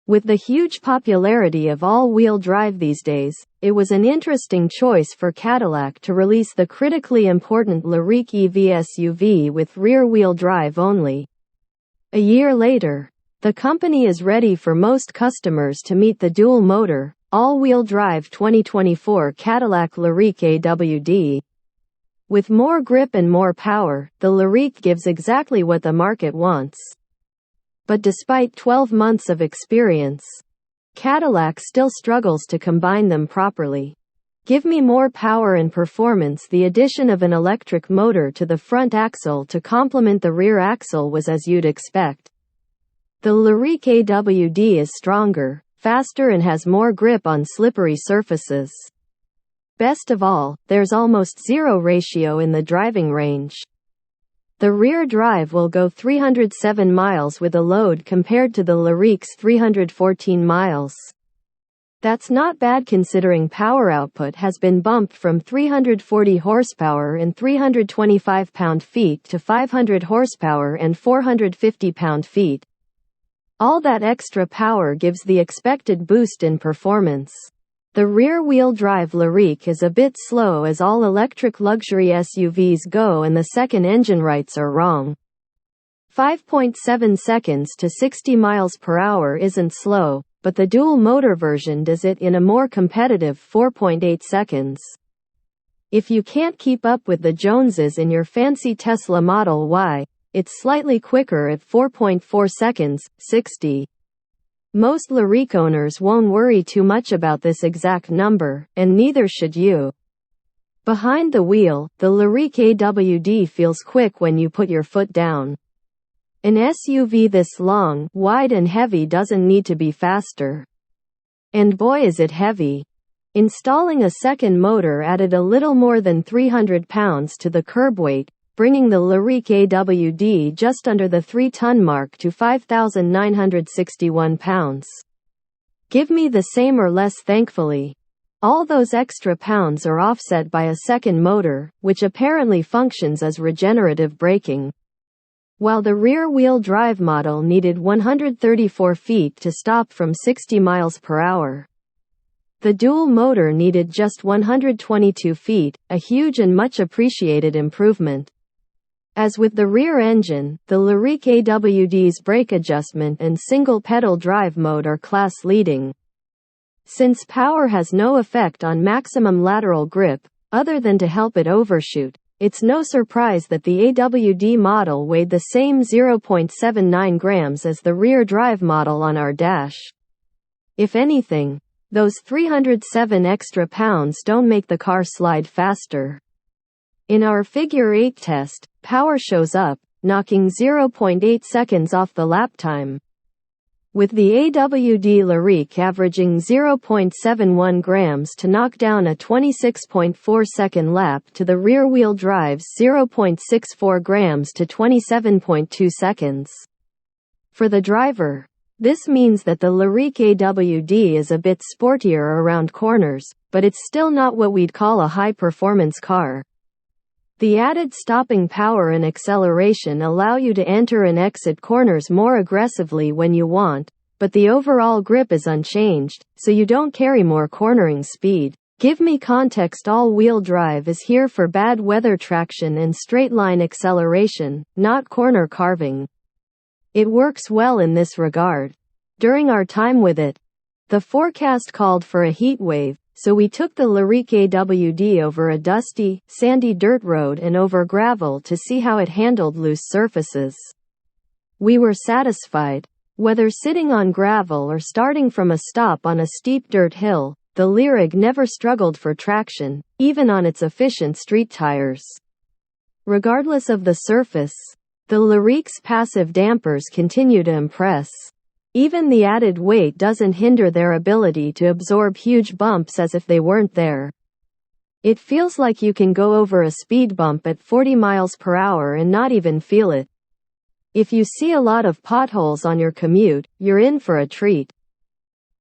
With the huge popularity of all-wheel drive these days, it was an interesting choice for Cadillac to release the critically important Lyriq EV SUV with rear-wheel drive only. A year later, the company is ready for most customers to meet the dual-motor, all-wheel drive 2024 Cadillac Lyriq AWD. With more grip and more power, the Lyriq gives exactly what the market wants. But despite 12 months of experience, Cadillac still struggles to combine them properly. Give me more power and performance. The addition of an electric motor to the front axle to complement the rear axle was as you'd expect. The Lyriq AWD is stronger, faster and has more grip on slippery surfaces. Best of all, there's almost zero ratio in the driving range. The rear drive will go 307 miles with a load compared to the Lyriq's 314 miles. That's not bad considering power output has been bumped from 340 horsepower and 325 pound-feet to 500 horsepower and 450 pound-feet. All that extra power gives the expected boost in performance. The rear-wheel drive Lyriq is a bit slow as all electric luxury SUVs go, and the second engine rights are wrong. 5.7 seconds to 60 miles per hour isn't slow, but the dual-motor version does it in a more competitive 4.8 seconds. If you can't keep up with the Joneses in your fancy Tesla Model Y, it's slightly quicker at 4.4 seconds, 60. Most Lyriq owners won't worry too much about this exact number, and neither should you. Behind the wheel, the Lyriq AWD feels quick when you put your foot down. An SUV this long, wide and heavy doesn't need to be faster. And boy is it heavy. Installing a second motor added a little more than 300 pounds to the curb weight, bringing the Lyriq AWD just under the 3-ton mark to 5,961 pounds. Give me the same or less. Thankfully, all those extra pounds are offset by a second motor, which apparently functions as regenerative braking. While the rear-wheel drive model needed 134 feet to stop from 60 miles per hour, the dual motor needed just 122 feet, a huge and much appreciated improvement. As with the rear engine, the Lyriq AWD's brake adjustment and single-pedal drive mode are class-leading. Since power has no effect on maximum lateral grip, other than to help it overshoot, it's no surprise that the AWD model weighed the same 0.79 grams as the rear drive model on our dash. If anything, those 307 extra pounds don't make the car slide faster. In our Figure 8 test, power shows up, knocking 0.8 seconds off the lap time. With the AWD Lyriq averaging 0.71 grams to knock down a 26.4-second lap to the rear-wheel drive's 0.64 grams to 27.2 seconds. For the driver, this means that the Lyriq AWD is a bit sportier around corners, but it's still not what we'd call a high-performance car. The added stopping power and acceleration allow you to enter and exit corners more aggressively when you want, but the overall grip is unchanged, so you don't carry more cornering speed. Give me context. All-wheel drive is here for bad weather traction and straight-line acceleration, not corner carving. It works well in this regard. During our time with it, the forecast called for a heat wave, so we took the Lyriq AWD over a dusty, sandy dirt road and over gravel to see how it handled loose surfaces. We were satisfied. Whether sitting on gravel or starting from a stop on a steep dirt hill, the Lyriq never struggled for traction, even on its efficient street tires. Regardless of the surface, the Lyriq's passive dampers continue to impress. Even the added weight doesn't hinder their ability to absorb huge bumps as if they weren't there. It feels like you can go over a speed bump at 40 miles per hour and not even feel it. If you see a lot of potholes on your commute, you're in for a treat.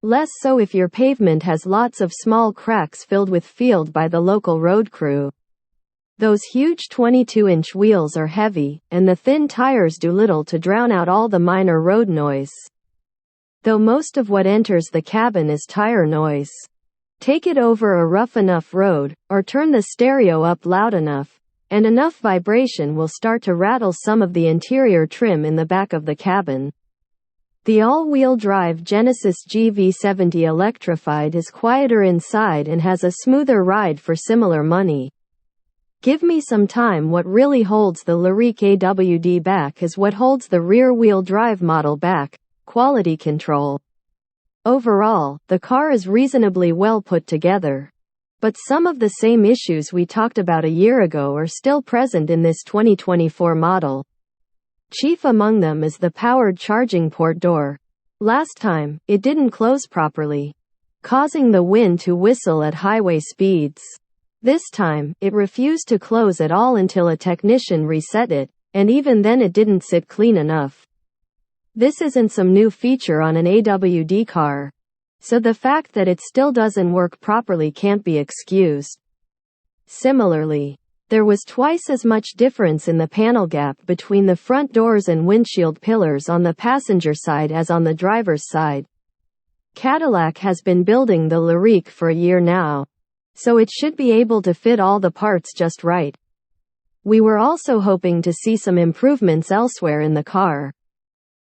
Less so if your pavement has lots of small cracks filled with field by the local road crew. Those huge 22-inch wheels are heavy, and the thin tires do little to drown out all the minor road noise. though most of what enters the cabin is tire noise. Take it over a rough enough road, or turn the stereo up loud enough, and enough vibration will start to rattle some of the interior trim in the back of the cabin. The all-wheel drive Genesis GV70 electrified is quieter inside and has a smoother ride for similar money. Give me some time. What really holds the Lyriq AWD back is what holds the rear-wheel drive model back: quality control. Overall, the car is reasonably well put together. But some of the same issues we talked about a year ago are still present in this 2024 model. Chief among them is the powered charging port door. Last time, it didn't close properly, causing the wind to whistle at highway speeds. This time, it refused to close at all until a technician reset it, and even then it didn't sit clean enough. This isn't some new feature on an AWD car, so the fact that it still doesn't work properly can't be excused. Similarly, there was twice as much difference in the panel gap between the front doors and windshield pillars on the passenger side as on the driver's side. Cadillac has been building the Lyriq for a year now, so it should be able to fit all the parts just right. We were also hoping to see some improvements elsewhere in the car.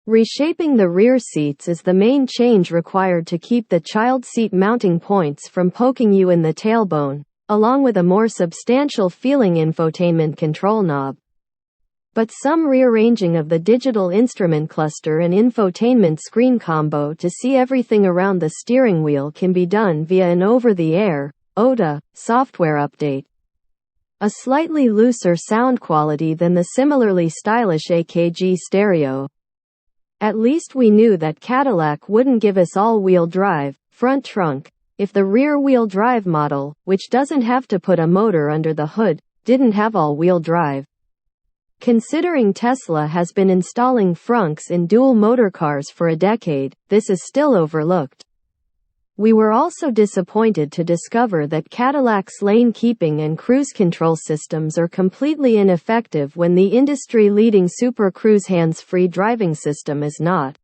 Reshaping the rear seats is the main change required to keep the child seat mounting points from poking you in the tailbone, along with a more substantial feeling infotainment control knob. But some rearranging of the digital instrument cluster and infotainment screen combo to see everything around the steering wheel can be done via an over-the-air (OTA) software update. A slightly looser sound quality than the similarly stylish AKG stereo. At least we knew that Cadillac wouldn't give us all-wheel drive, front trunk, if the rear-wheel drive model, which doesn't have to put a motor under the hood, didn't have all-wheel drive. Considering Tesla has been installing frunks in dual-motor cars for a decade, this is still overlooked. We were also disappointed to discover that Cadillac's lane keeping and cruise control systems are completely ineffective when the industry-leading Super Cruise hands-free driving system is not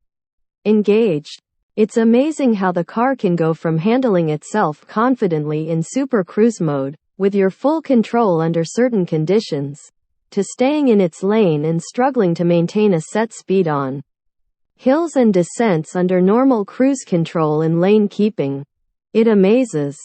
engaged. It's amazing how the car can go from handling itself confidently in Super Cruise mode, with your full control under certain conditions, to staying in its lane and struggling to maintain a set speed on hills and descents under normal cruise control and lane keeping. It amazes.